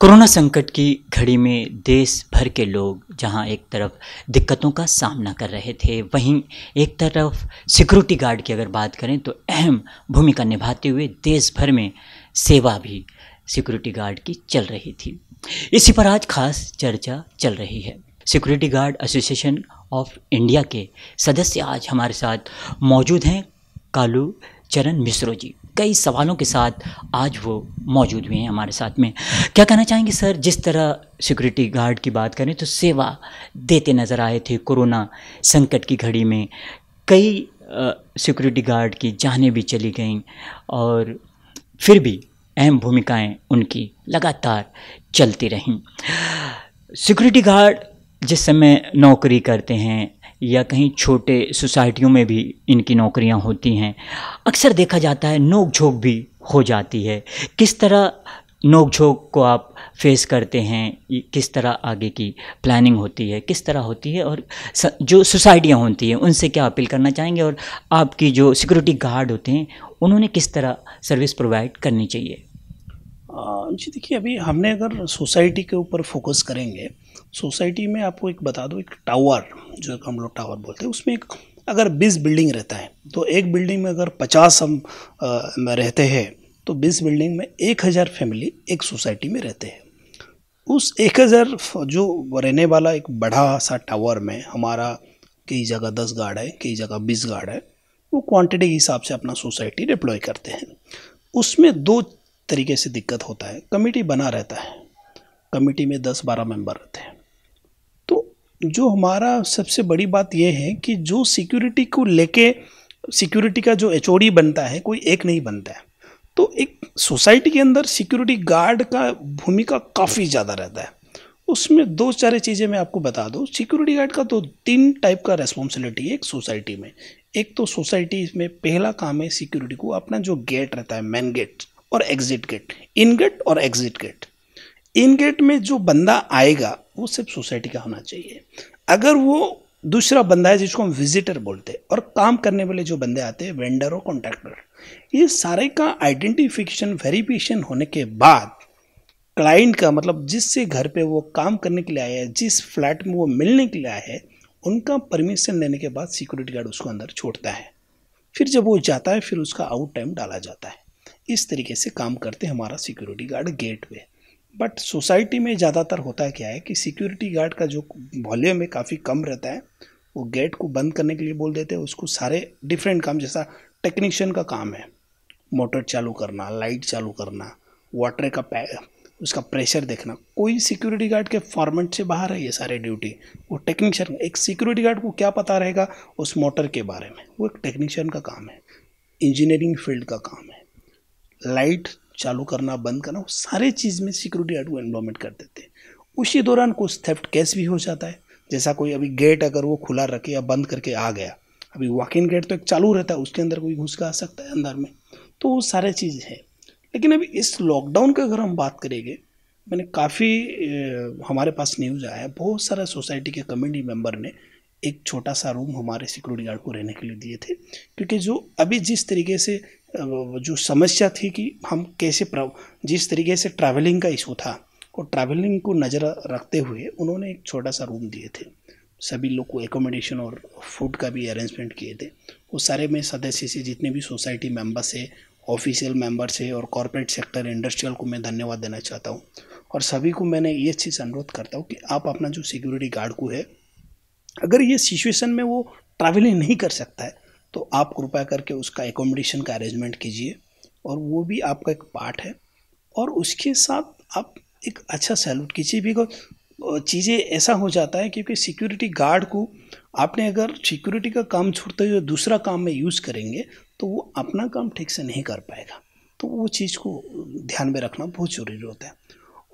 Corona संकट की घड़ी में देश भर के लोग जहां एक तरफ दिक्कतों का सामना कर रहे थे, वहीं एक तरफ सिक्योरिटी गार्ड की अगर बात करें तो अहम भूमिका निभाते हुए देश भर में सेवा भी सिक्योरिटी गार्ड की चल रही थी। इसी पर आज खास चर्चा चल रही है। Security guard association of India के सदस्य आज हमारे साथ मौजूद हैं। कालू चरण मिश्रो जी कई सवालों के साथ आज वो मौजूद हुए हैं हमारे साथ में। क्या कहना चाहेंगे सर? जिस तरह सिक्योरिटी गार्ड की बात करें तो सेवा देते नज़र आए थे कोरोना संकट की घड़ी में, कई सिक्योरिटी गार्ड की जानें भी चली गईं और फिर भी अहम भूमिकाएं उनकी लगातार चलती रहीं। सिक्योरिटी गार्ड जिस समय नौकरी करते हैं या कहीं छोटे सोसाइटियों में भी इनकी नौकरियां होती हैं, अक्सर देखा जाता है नोक झोंक भी हो जाती है। किस तरह नोक झोंक को आप फेस करते हैं? किस तरह आगे की प्लानिंग होती है, किस तरह होती है, और जो सोसाइटियां होती हैं उनसे क्या अपील करना चाहेंगे, और आपकी जो सिक्योरिटी गार्ड होते हैं उन्होंने किस तरह सर्विस प्रोवाइड करनी चाहिए? जी देखिए, अभी हमने अगर सोसाइटी के ऊपर फोकस करेंगे, सोसाइटी में आपको एक बता दो, एक टावर जो हम लोग टावर बोलते हैं, उसमें एक अगर 20 बिल्डिंग रहता है तो एक बिल्डिंग में अगर 50 हम रहते हैं तो 20 बिल्डिंग में 1000 फैमिली एक सोसाइटी में रहते हैं। उस 1000 जो रहने वाला एक बड़ा सा टावर में हमारा कई जगह 10 गार्ड है, कई जगह 20 गार्ड है, वो क्वांटिटी के हिसाब से अपना सोसाइटी डिप्लॉय करते हैं। उसमें दो तरीके से दिक्कत होता है। कमेटी बना रहता है, कमेटी में 10-12 मेंबर रहते हैं। तो जो हमारा सबसे बड़ी बात यह है कि जो सिक्योरिटी को लेके, सिक्योरिटी का जो एचओडी बनता है कोई एक नहीं बनता है, तो एक सोसाइटी के अंदर सिक्योरिटी गार्ड का भूमिका काफ़ी ज़्यादा रहता है। उसमें दो चार चीज़ें मैं आपको बता दूं। सिक्योरिटी गार्ड का तो 3 टाइप का रेस्पॉन्सिबिलिटी है एक सोसाइटी में। एक तो सोसाइटी में पहला काम है सिक्योरिटी को अपना जो गेट रहता है, मेन गेट और एग्जिट गेट, इन गेट और एग्जिट गेट। इन गेट में जो बंदा आएगा वो सिर्फ सोसाइटी का होना चाहिए। अगर वो दूसरा बंदा है जिसको हम विजिटर बोलते हैं, और काम करने वाले जो बंदे आते हैं वेंडर और कॉन्ट्रैक्टर, ये सारे का आइडेंटिफिकेशन वेरिफिकेशन होने के बाद क्लाइंट का मतलब जिससे घर पे वो काम करने के लिए आया है, जिस फ्लैट में वो मिलने के लिए आया है, उनका परमिशन लेने के बाद सिक्योरिटी गार्ड उसको अंदर छोड़ता है। फिर जब वो जाता है फिर उसका आउट टाइम डाला जाता है। इस तरीके से काम करते हैं हमारा सिक्योरिटी गार्ड गेट पे। बट सोसाइटी में ज़्यादातर होता है क्या है कि सिक्योरिटी गार्ड का जो वॉल्यूम है काफ़ी कम रहता है। वो गेट को बंद करने के लिए बोल देते हैं, उसको सारे डिफरेंट काम, जैसा टेक्नीशियन का काम है मोटर चालू करना, लाइट चालू करना, वाटर का उसका प्रेशर देखना। कोई सिक्योरिटी गार्ड के फॉर्मेट से बाहर है ये सारे ड्यूटी। वो टेक्नीशियन, एक सिक्योरिटी गार्ड को क्या पता रहेगा उस मोटर के बारे में, वो एक टेक्नीशियन का काम है। इंजीनियरिंग फील्ड का काम है, लाइट चालू करना बंद करना, वो सारे चीज़ में सिक्योरिटी गार्ड को इन्वॉल्वमेंट कर देते हैं। उसी दौरान कुछ थेफ्ट केस भी हो जाता है। जैसा कोई अभी गेट अगर वो खुला रखे या बंद करके आ गया, अभी वॉक इन गेट तो एक चालू रहता है, उसके अंदर कोई घुस का आ सकता है अंदर में, तो वो सारे चीज़ है। लेकिन अभी इस लॉकडाउन की अगर हम बात करेंगे, मैंने काफ़ी हमारे पास न्यूज़ आया है, बहुत सारा सोसाइटी के कम्युनिटी मेंबर ने एक छोटा सा रूम हमारे सिक्योरिटी गार्ड को रहने के लिए दिए थे। क्योंकि जो अभी जिस तरीके से जो समस्या थी कि हम कैसे जिस तरीके से ट्रैवलिंग का इशू था, और ट्रैवलिंग को नज़र रखते हुए उन्होंने एक छोटा सा रूम दिए थे। सभी लोग को एकोमोडेशन और फूड का भी अरेंजमेंट किए थे। वो सारे में सदस्य से जितने भी सोसाइटी मेंबर्स है, ऑफिशियल मेंबर्स है और कॉर्पोरेट सेक्टर इंडस्ट्रियल को मैं धन्यवाद देना चाहता हूँ। और सभी को मैंने ये चीज़ अनुरोध करता हूँ कि आप अपना जो सिक्योरिटी गार्ड को है, अगर ये सिचुएशन में वो ट्रैवलिंग नहीं कर सकता है तो आप कृपया करके उसका एकोमोडेशन का अरेंजमेंट कीजिए, और वो भी आपका एक पार्ट है। और उसके साथ आप एक अच्छा सैल्यूट कीजिए। बिकॉज चीज़ें ऐसा हो जाता है क्योंकि सिक्योरिटी गार्ड को आपने अगर सिक्योरिटी का काम छोड़ते हुए दूसरा काम में यूज़ करेंगे तो वो अपना काम ठीक से नहीं कर पाएगा। तो वो चीज़ को ध्यान में रखना बहुत ज़रूरी होता है।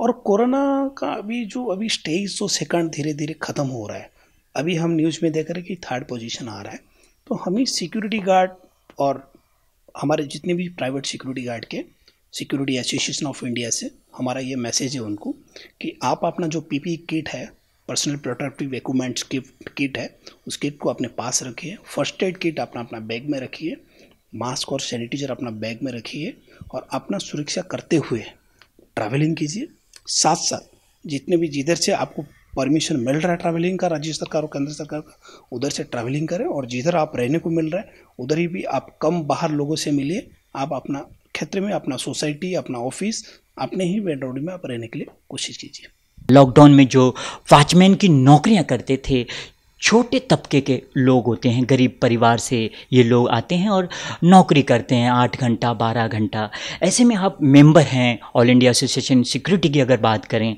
और कोरोना का अभी स्टेज तो सेकंड धीरे धीरे ख़त्म हो रहा है। अभी हम न्यूज़ में देख रहे हैं कि 3rd पोजीशन आ रहा है। तो हमें सिक्योरिटी गार्ड और हमारे जितने भी प्राइवेट सिक्योरिटी गार्ड के सिक्योरिटी एसोसिएशन ऑफ इंडिया से हमारा ये मैसेज है उनको कि आप अपना जो पीपी किट है, पर्सनल प्रोटेक्टिव इक्विपमेंट्स किट है, उस किट को अपने पास रखिए। फर्स्ट एड किट अपना बैग में रखिए, मास्क और सैनिटाइजर अपना बैग में रखिए, और अपना सुरक्षा करते हुए ट्रैवलिंग कीजिए। साथ साथ जितने भी जिधर से आपको परमिशन मिल रहा है ट्रैवलिंग का, राज्य सरकार और केंद्र सरकार का, उधर से ट्रैवलिंग करें, और जिधर आप रहने को मिल रहा है उधर ही भी आप कम बाहर लोगों से मिलिए। आप अपना क्षेत्र में, अपना सोसाइटी, अपना ऑफिस, अपने ही मेन रोड में आप रहने के लिए कोशिश कीजिए। लॉकडाउन में जो वॉचमैन की नौकरियां करते थे, छोटे तबके के लोग होते हैं, गरीब परिवार से ये लोग आते हैं और नौकरी करते हैं 8 घंटा 12 घंटा। ऐसे में आप मेंबर हैं ऑल इंडिया एसोसिएशन सिक्योरिटी की अगर बात करें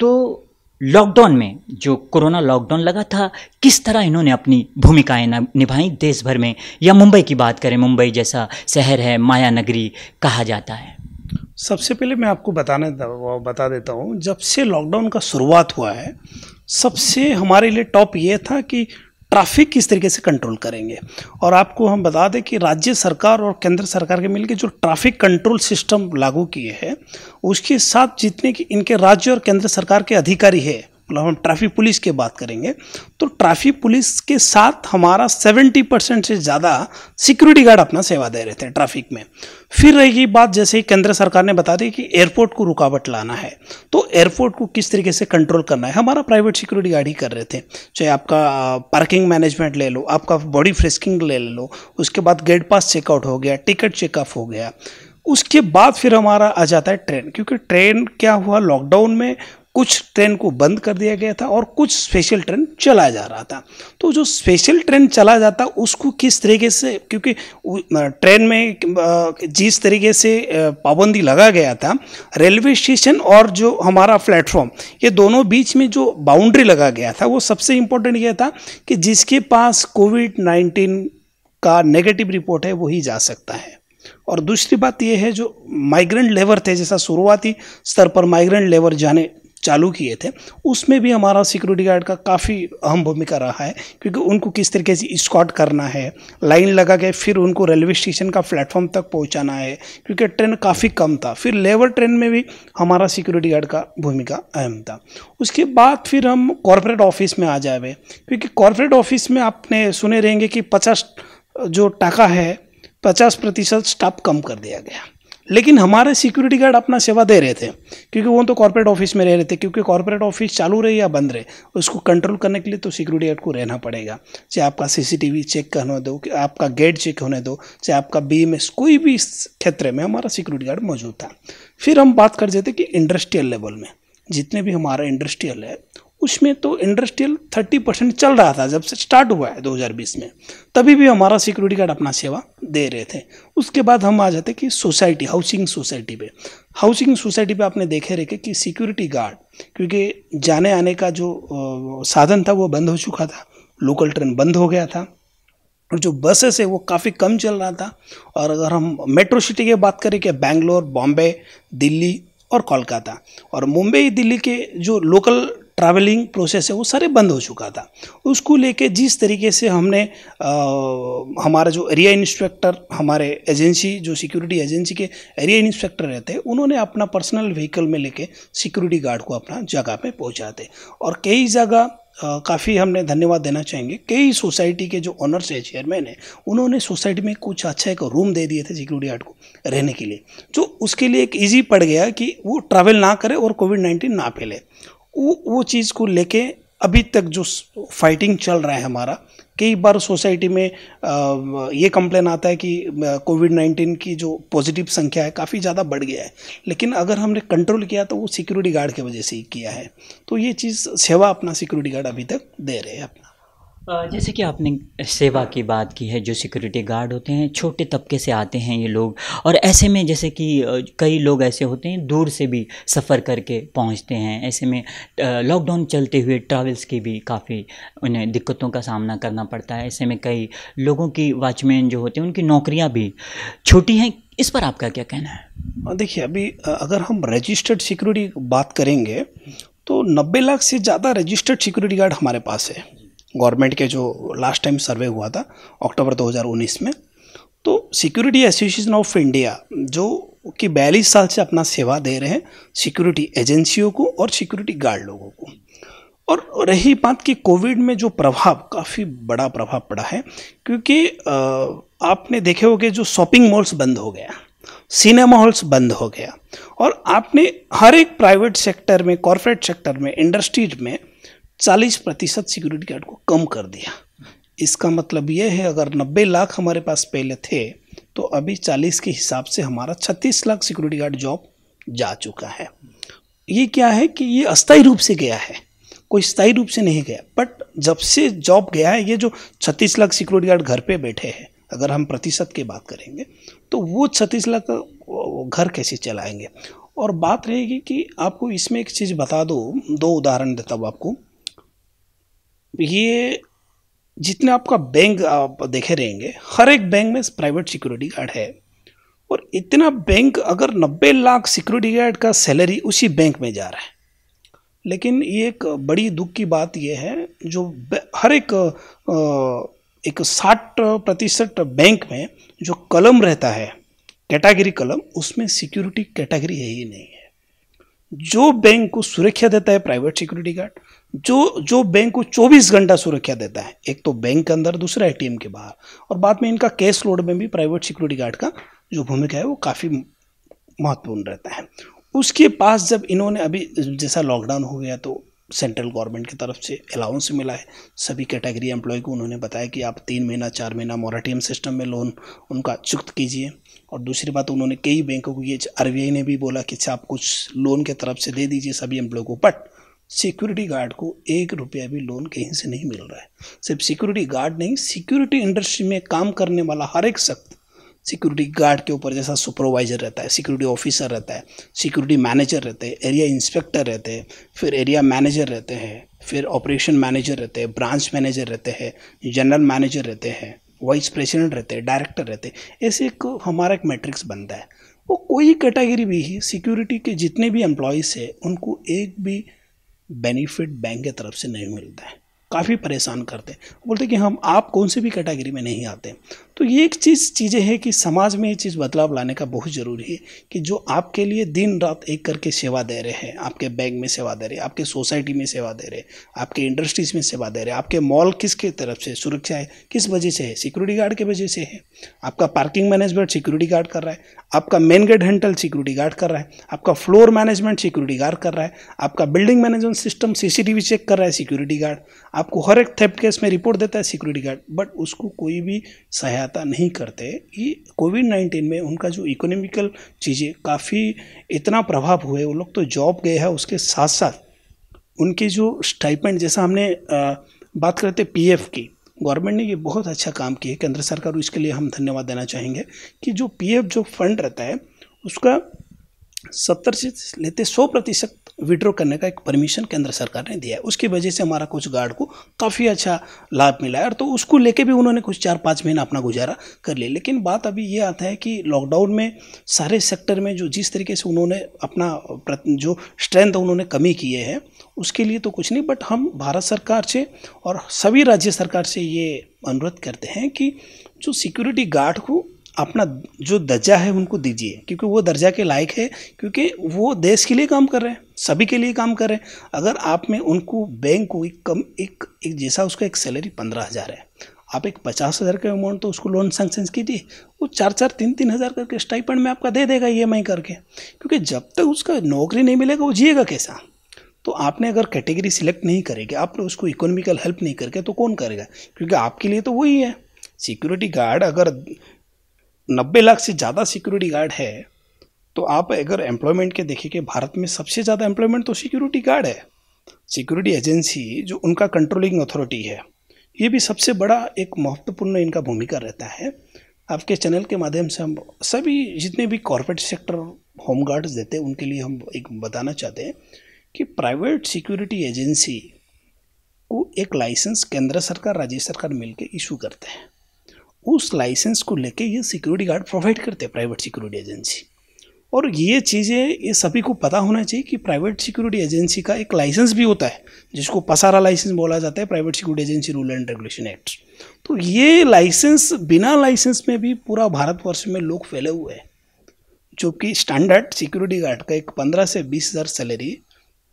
तो लॉकडाउन में जो कोरोना लॉकडाउन लगा था, किस तरह इन्होंने अपनी भूमिकाएं निभाई देश भर में, या मुंबई की बात करें, मुंबई जैसा शहर है, माया नगरी कहा जाता है। सबसे पहले मैं आपको बता देता हूँ, जब से लॉकडाउन का शुरुआत हुआ है सबसे हमारे लिए टॉप ये था कि ट्रैफिक किस तरीके से कंट्रोल करेंगे। और आपको हम बता दें कि राज्य सरकार और केंद्र सरकार के मिलकर जो ट्रैफिक कंट्रोल सिस्टम लागू किए हैं, उसके साथ जितने कि इनके राज्य और केंद्र सरकार के अधिकारी है, मतलब हम ट्रैफिक पुलिस की बात करेंगे तो ट्रैफिक पुलिस के साथ हमारा 70% से ज़्यादा सिक्योरिटी गार्ड अपना सेवा दे रहे थे ट्रैफिक में। फिर रही बात, जैसे ही केंद्र सरकार ने बता दी कि एयरपोर्ट को रुकावट लाना है, तो एयरपोर्ट को किस तरीके से कंट्रोल करना है, हमारा प्राइवेट सिक्योरिटी गार्ड ही कर रहे थे। चाहे आपका पार्किंग मैनेजमेंट ले लो, आपका बॉडी फ्रिस्किंग ले लो, उसके बाद गेट पास चेकआउट हो गया, टिकट चेकअप हो गया। उसके बाद फिर हमारा आ जाता है ट्रेन, क्योंकि ट्रेन क्या हुआ, लॉकडाउन में कुछ ट्रेन को बंद कर दिया गया था और कुछ स्पेशल ट्रेन चला जा रहा था। तो जो स्पेशल ट्रेन चला जाता उसको किस तरीके से, क्योंकि ट्रेन में जिस तरीके से पाबंदी लगा गया था, रेलवे स्टेशन और जो हमारा प्लेटफॉर्म, ये दोनों बीच में जो बाउंड्री लगा गया था, वो सबसे इम्पोर्टेंट ये था कि जिसके पास कोविड-19 का नेगेटिव रिपोर्ट है वही जा सकता है। और दूसरी बात यह है, जो माइग्रेंट लेबर थे, जैसा शुरुआती स्तर पर माइग्रेंट लेबर जाने चालू किए थे, उसमें भी हमारा सिक्योरिटी गार्ड का काफ़ी अहम भूमिका रहा है, क्योंकि उनको किस तरीके से स्कॉट करना है, लाइन लगा के फिर उनको रेलवे स्टेशन का प्लेटफॉर्म तक पहुंचाना है, क्योंकि ट्रेन काफ़ी कम था। फिर लेबर ट्रेन में भी हमारा सिक्योरिटी गार्ड का भूमिका अहम था। उसके बाद फिर हम कॉर्पोरेट ऑफिस में आ जाए, क्योंकि कॉर्पोरेट ऑफिस में आपने सुने रहेंगे कि 50 जो टाका है 50% स्टाफ कम कर दिया गया, लेकिन हमारे सिक्योरिटी गार्ड अपना सेवा दे रहे थे, क्योंकि वो तो कॉर्पोरेट ऑफिस में रह रहे थे। क्योंकि कॉर्पोरेट ऑफिस चालू रहे या बंद रहे, उसको कंट्रोल करने के लिए तो सिक्योरिटी गार्ड को रहना पड़ेगा। चाहे आपका CCTV चेक करने दो, आपका गेट चेक होने दो, चाहे आपका BMS, कोई भी क्षेत्र में हमारा सिक्योरिटी गार्ड मौजूद था। फिर हम बात कर देते कि इंडस्ट्रियल लेवल में जितने भी हमारा इंडस्ट्रियल है, उसमें तो इंडस्ट्रियल 30% चल रहा था जब से स्टार्ट हुआ है 2020 में, तभी भी हमारा सिक्योरिटी गार्ड अपना सेवा दे रहे थे। उसके बाद हम आ जाते कि सोसाइटी, हाउसिंग सोसाइटी पे। हाउसिंग सोसाइटी पे आपने देखे रहे कि सिक्योरिटी गार्ड, क्योंकि जाने आने का जो साधन था वो बंद हो चुका था, लोकल ट्रेन बंद हो गया था, और जो बसेस है वो काफ़ी कम चल रहा था। और अगर हम मेट्रो सिटी की बात करें कि बेंगलोर, बॉम्बे, दिल्ली और कोलकाता और मुंबई, दिल्ली के जो लोकल ट्रैवलिंग प्रोसेस है वो सारे बंद हो चुका था। उसको लेके जिस तरीके से हमने हमारा जो एरिया इंस्पेक्टर, हमारे एजेंसी जो सिक्योरिटी एजेंसी के एरिया इंस्पेक्टर रहते हैं, उन्होंने अपना पर्सनल व्हीकल में लेके सिक्योरिटी गार्ड को अपना जगह पे पहुंचाते। और कई जगह काफ़ी हमने धन्यवाद देना चाहेंगे, कई सोसाइटी के जो ऑनर्स है, चेयरमैन है, उन्होंने सोसाइटी में कुछ अच्छा एक रूम दे दिए थे सिक्योरिटी गार्ड को रहने के लिए, जो उसके लिए एक ईजी पड़ गया कि वो ट्रैवल ना करे और कोविड-19 ना फैले। वो चीज़ को लेके अभी तक जो फाइटिंग चल रहा है हमारा, कई बार सोसाइटी में ये कंप्लेन आता है कि कोविड-19 की जो पॉजिटिव संख्या है काफ़ी ज़्यादा बढ़ गया है, लेकिन अगर हमने कंट्रोल किया तो वो सिक्योरिटी गार्ड की वजह से ही किया है। तो ये चीज़ सेवा अपना सिक्योरिटी गार्ड अभी तक दे रहे हैं अपना। जैसे कि आपने सेवा की बात की है, जो सिक्योरिटी गार्ड होते हैं छोटे तबके से आते हैं ये लोग, और ऐसे में जैसे कि कई लोग ऐसे होते हैं दूर से भी सफ़र करके पहुंचते हैं। ऐसे में लॉकडाउन चलते हुए ट्रैवल्स की भी काफ़ी उन्हें दिक्कतों का सामना करना पड़ता है। ऐसे में कई लोगों की वॉचमैन जो होते हैं उनकी नौकरियां भी छूटी हैं। इस पर आपका क्या कहना है? देखिए, अभी अगर हम रजिस्टर्ड सिक्योरिटी बात करेंगे तो 90 लाख से ज़्यादा रजिस्टर्ड सिक्योरिटी गार्ड हमारे पास है। गवर्नमेंट के जो लास्ट टाइम सर्वे हुआ था अक्टूबर 2019 में, तो सिक्योरिटी एसोसिएशन ऑफ इंडिया जो कि 42 साल से अपना सेवा दे रहे हैं सिक्योरिटी एजेंसियों को और सिक्योरिटी गार्ड लोगों को। और रही बात कि कोविड में जो प्रभाव, काफ़ी बड़ा प्रभाव पड़ा है, क्योंकि आपने देखे होंगे जो शॉपिंग मॉल्स बंद हो गया, सिनेमा हॉल्स बंद हो गया, और आपने हर एक प्राइवेट सेक्टर में, कॉर्पोरेट सेक्टर में, इंडस्ट्रीज में 40% सिक्योरिटी गार्ड को कम कर दिया। इसका मतलब ये है अगर 90 लाख हमारे पास पहले थे तो अभी 40 के हिसाब से हमारा 36 लाख सिक्योरिटी गार्ड जॉब जा चुका है। ये क्या है कि ये अस्थायी रूप से गया है, कोई स्थायी रूप से नहीं गया, बट जब से जॉब गया है, ये जो 36 लाख सिक्योरिटी गार्ड घर पे बैठे हैं, अगर हम प्रतिशत की बात करेंगे तो वो 36 लाख घर कैसे चलाएंगे। और बात रहेगी कि आपको इसमें एक चीज़ बता दो, 2 उदाहरण देता हूँ आपको। ये जितने आपका बैंक आप देखे रहेंगे, हर एक बैंक में प्राइवेट सिक्योरिटी गार्ड है, और इतना बैंक अगर 90 लाख सिक्योरिटी गार्ड का सैलरी उसी बैंक में जा रहा है। लेकिन ये एक बड़ी दुख की बात यह है, जो हर एक 60% बैंक में जो कलम रहता है, कैटेगरी कलम, उसमें सिक्योरिटी कैटेगरी है ही नहीं है। जो बैंक को सुरक्षा देता है प्राइवेट सिक्योरिटी गार्ड, जो बैंक को 24 घंटा सुरक्षा देता है, एक तो बैंक के अंदर, दूसरा एटीएम के बाहर, और बाद में इनका कैश लोड में भी प्राइवेट सिक्योरिटी गार्ड का जो भूमिका है वो काफ़ी महत्वपूर्ण रहता है। उसके पास जब इन्होंने अभी जैसा लॉकडाउन हो गया तो सेंट्रल गवर्नमेंट की तरफ से अलाउंस मिला है सभी कैटेगरी एम्प्लॉय को। उन्होंने बताया कि आप 3 महीना 4 महीना मोरेटोरियम सिस्टम में लोन उनका चुक्त कीजिए। और दूसरी बात, उन्होंने कई बैंकों को, ये आरबीआई ने भी बोला कि आप कुछ लोन के तरफ से दे दीजिए सभी एम्प्लॉय को, बट सिक्योरिटी गार्ड को 1 रुपया भी लोन कहीं से नहीं मिल रहा है। सिर्फ सिक्योरिटी गार्ड नहीं, सिक्योरिटी इंडस्ट्री में काम करने वाला हर एक शख्स सिक्योरिटी गार्ड के ऊपर, जैसा सुपरवाइजर रहता है, सिक्योरिटी ऑफिसर रहता है, सिक्योरिटी मैनेजर रहते हैं, एरिया इंस्पेक्टर रहते हैं, फिर एरिया मैनेजर रहते हैं, फिर ऑपरेशन मैनेजर रहते हैं, ब्रांच मैनेजर रहते हैं, जनरल मैनेजर रहते हैं, वाइस प्रेसिडेंट रहते हैं, डायरेक्टर रहते हैं। ऐसे एक हमारा एक मैट्रिक्स बनता है। वो कोई कैटेगरी भी ही सिक्योरिटी के जितने भी एम्प्लॉयज़ हैं उनको एक भी बेनिफिट बैंक की तरफ से नहीं मिलता है। काफ़ी परेशान करते हैं, बोलते कि हम आप कौन से भी कैटेगरी में नहीं आते। तो ये एक चीज़ें हैं कि समाज में ये चीज़ बदलाव लाने का बहुत ज़रूरी है कि जो आपके लिए दिन रात एक करके सेवा दे रहे हैं, आपके बैंक में सेवा दे रहे हैं, आपके सोसाइटी में सेवा दे रहे हैं, आपके इंडस्ट्रीज़ में सेवा दे रहे हैं, आपके मॉल किसके तरफ से सुरक्षा है, किस वजह से है, सिक्योरिटी गार्ड की वजह से है। आपका पार्किंग मैनेजमेंट सिक्योरिटी गार्ड कर रहा है, आपका main gate handle security guard कर रहा है, आपका फ्लोर मैनेजमेंट सिक्योरिटी गार्ड कर रहा है, आपका building management system CCTV check कर रहा है सिक्योरिटी गार्ड, आपको हर एक थेफ्ट केस में रिपोर्ट देता है सिक्योरिटी गार्ड, बट उसको कोई भी सहायता नहीं करते। ये कोविड-19 में उनका जो इकोनॉमिकल चीज़ें काफ़ी इतना प्रभाव हुए, वो लोग तो जॉब गए हैं, उसके साथ साथ उनके जो स्टाइपेंड, जैसा हमने बात करते पीएफ की, गवर्नमेंट ने ये बहुत अच्छा काम किया, केंद्र सरकार, इसके लिए हम धन्यवाद देना चाहेंगे कि जो पीएफ जो फंड रहता है उसका 70 से लेते 100% विड्रॉ करने का एक परमिशन केंद्र सरकार ने दिया है। उसकी वजह से हमारा कुछ गार्ड को काफ़ी अच्छा लाभ मिला है, और तो उसको लेके भी उन्होंने कुछ 4-5 महीना अपना गुजारा कर लिया। लेकिन बात अभी ये आता है कि लॉकडाउन में सारे सेक्टर में जो जिस तरीके से उन्होंने अपना जो स्ट्रेंथ उन्होंने कमी किए हैं, उसके लिए तो कुछ नहीं, बट हम भारत सरकार से और सभी राज्य सरकार से ये अनुरोध करते हैं कि जो सिक्योरिटी गार्ड को अपना जो दर्जा है उनको दीजिए, क्योंकि वो दर्जा के लायक है, क्योंकि वो देश के लिए काम कर रहे हैं, सभी के लिए काम कर रहे हैं। अगर आप में उनको बैंक को एक जैसा उसका एक सैलरी 15,000 है, आप एक 50,000 का अमाउंट तो उसको लोन सैंक्शन कीजिए, वो 4-4, 3-3 हज़ार करके स्टाइपेंड में आपका दे देगा EMI करके, क्योंकि जब तक उसका नौकरी नहीं मिलेगा वो जिएगा कैसा। तो आपने अगर कैटेगरी सिलेक्ट नहीं करेंगे, आपने उसको इकोनॉमिकल हेल्प नहीं करके, तो कौन करेगा, क्योंकि आपके लिए तो वही है। सिक्योरिटी गार्ड अगर 90 लाख से ज़्यादा सिक्योरिटी गार्ड है, तो आप अगर एम्प्लॉयमेंट के देखें कि भारत में सबसे ज़्यादा एम्प्लॉयमेंट तो सिक्योरिटी गार्ड है। सिक्योरिटी एजेंसी जो उनका कंट्रोलिंग अथॉरिटी है, ये भी सबसे बड़ा एक महत्वपूर्ण इनका भूमिका रहता है। आपके चैनल के माध्यम से हम सभी जितने भी कॉर्पोरेट सेक्टर होम गार्ड्स देते हैं उनके लिए हम एक बताना चाहते हैं कि प्राइवेट सिक्योरिटी एजेंसी को एक लाइसेंस केंद्र सरकार, राज्य सरकार मिलकर इशू करते हैं। उस लाइसेंस को लेके ये सिक्योरिटी गार्ड प्रोवाइड करते हैं प्राइवेट सिक्योरिटी एजेंसी। और ये चीज़ें ये सभी को पता होना चाहिए कि प्राइवेट सिक्योरिटी एजेंसी का एक लाइसेंस भी होता है, जिसको पसारा लाइसेंस बोला जाता है, private security agency rule and regulation act. तो ये लाइसेंस, बिना लाइसेंस में भी पूरा भारतवर्ष में लोग फैले हुए हैं, जो कि स्टैंडर्ड सिक्योरिटी गार्ड का एक 15 से 20,000 सैलरी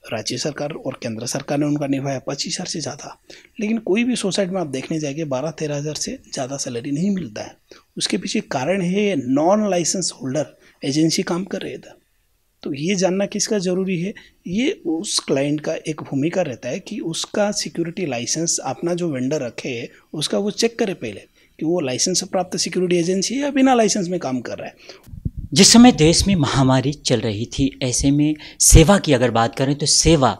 राज्य सरकार और केंद्र सरकार ने उनका निभाया 25,000 से ज़्यादा। लेकिन कोई भी सोसाइटी में आप देखने जाएंगे 12-13 हज़ार से ज़्यादा सैलरी नहीं मिलता है। उसके पीछे कारण है नॉन लाइसेंस होल्डर एजेंसी काम कर रही है। तो ये जानना किसका ज़रूरी है, ये उस क्लाइंट का एक भूमिका रहता है कि उसका सिक्योरिटी लाइसेंस अपना जो वेंडर रखे है उसका वो चेक करे पहले कि वो लाइसेंस प्राप्त सिक्योरिटी एजेंसी है या बिना लाइसेंस में काम कर रहा है। जिस समय देश में महामारी चल रही थी, ऐसे में सेवा की अगर बात करें तो सेवा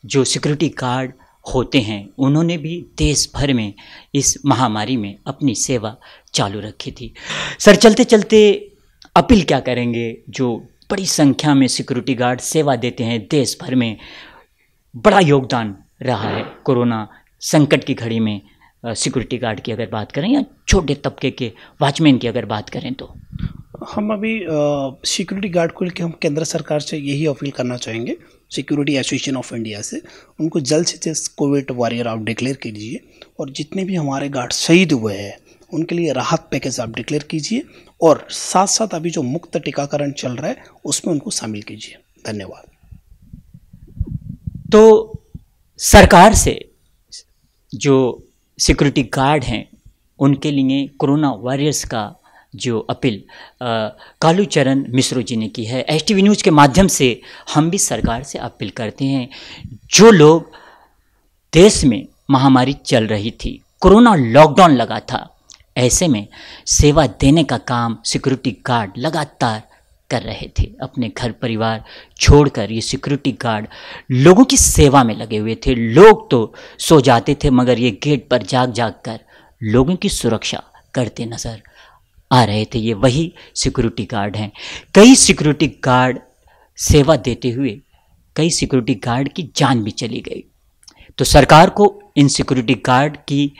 जो सिक्योरिटी गार्ड होते हैं उन्होंने भी देश भर में इस महामारी में अपनी सेवा चालू रखी थी। सर, चलते चलते अपील क्या करेंगे, जो बड़ी संख्या में सिक्योरिटी गार्ड सेवा देते हैं, देश भर में बड़ा योगदान रहा है कोरोना संकट की घड़ी में सिक्योरिटी गार्ड की अगर बात करें या छोटे तबके के वॉचमैन की अगर बात करें तो हम अभी सिक्योरिटी गार्ड को लेकर हम केंद्र सरकार से यही अपील करना चाहेंगे, सिक्योरिटी एसोसिएशन ऑफ इंडिया से, उनको जल्द से जल्द कोविड वॉरियर आप डिक्लेयर कीजिए और जितने भी हमारे गार्ड शहीद हुए हैं उनके लिए राहत पैकेज आप डिक्लेयर कीजिए और साथ साथ अभी जो मुफ्त टीकाकरण चल रहा है उसमें उनको शामिल कीजिए। धन्यवाद। तो सरकार से जो सिक्योरिटी गार्ड हैं उनके लिए कोरोना वॉरियर्स का जो अपील कालूचरण मिश्रो जी ने की है, STV न्यूज़ के माध्यम से हम भी सरकार से अपील करते हैं, जो लोग देश में महामारी चल रही थी, कोरोना लॉकडाउन लगा था, ऐसे में सेवा देने का काम सिक्योरिटी गार्ड लगातार कर रहे थे। अपने घर परिवार छोड़कर ये सिक्योरिटी गार्ड लोगों की सेवा में लगे हुए थे। लोग तो सो जाते थे मगर ये गेट पर जाग जाग कर लोगों की सुरक्षा करते नज़र आ रहे थे। ये वही सिक्योरिटी गार्ड हैं। कई सिक्योरिटी गार्ड सेवा देते हुए कई सिक्योरिटी गार्ड की जान भी चली गई। तो सरकार को इन सिक्योरिटी गार्ड की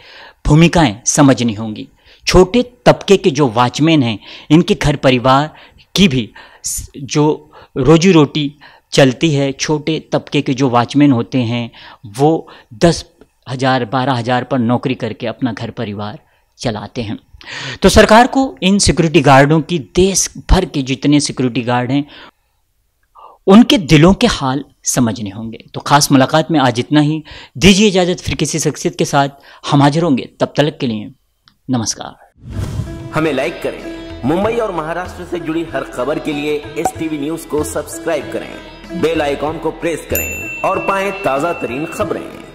भूमिकाएं समझनी होंगी। छोटे तबके के जो वॉचमैन हैं, इनके घर परिवार की भी जो रोजी रोटी चलती है, छोटे तबके के जो वॉचमैन होते हैं वो 10,000 12,000 पर नौकरी करके अपना घर परिवार चलाते हैं। तो सरकार को इन सिक्योरिटी गार्डों की, देश भर के जितने सिक्योरिटी गार्ड हैं उनके दिलों के हाल समझने होंगे। तो खास मुलाकात में आज इतना ही। दीजिए इजाज़त, फिर किसी शख्सियत के साथ हम हाजिर होंगे। तब तक के लिए नमस्कार। हमें लाइक करें। मुंबई और महाराष्ट्र से जुड़ी हर खबर के लिए STV न्यूज़ को सब्सक्राइब करें, बेल आइकॉन को प्रेस करें और पाएं ताजा तरीन खबरें।